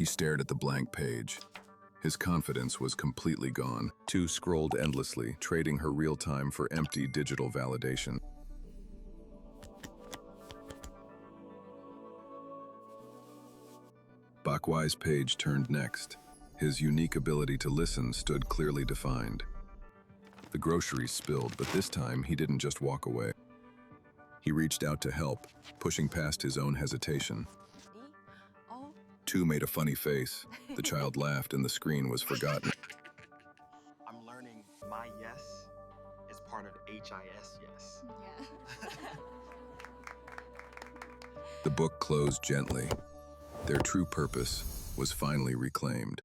He stared at the blank page. His confidence was completely gone. 2 scrolled endlessly, trading her real time for empty digital validation. Bakwai's page turned next. His unique ability to listen stood clearly defined. The groceries spilled, but this time he didn't just walk away. He reached out to help, pushing past his own hesitation. 2 made a funny face. The child laughed and the screen was forgotten. I'm learning my yes is part of HIS yes. Yeah. The book closed gently. Their true purpose was finally reclaimed.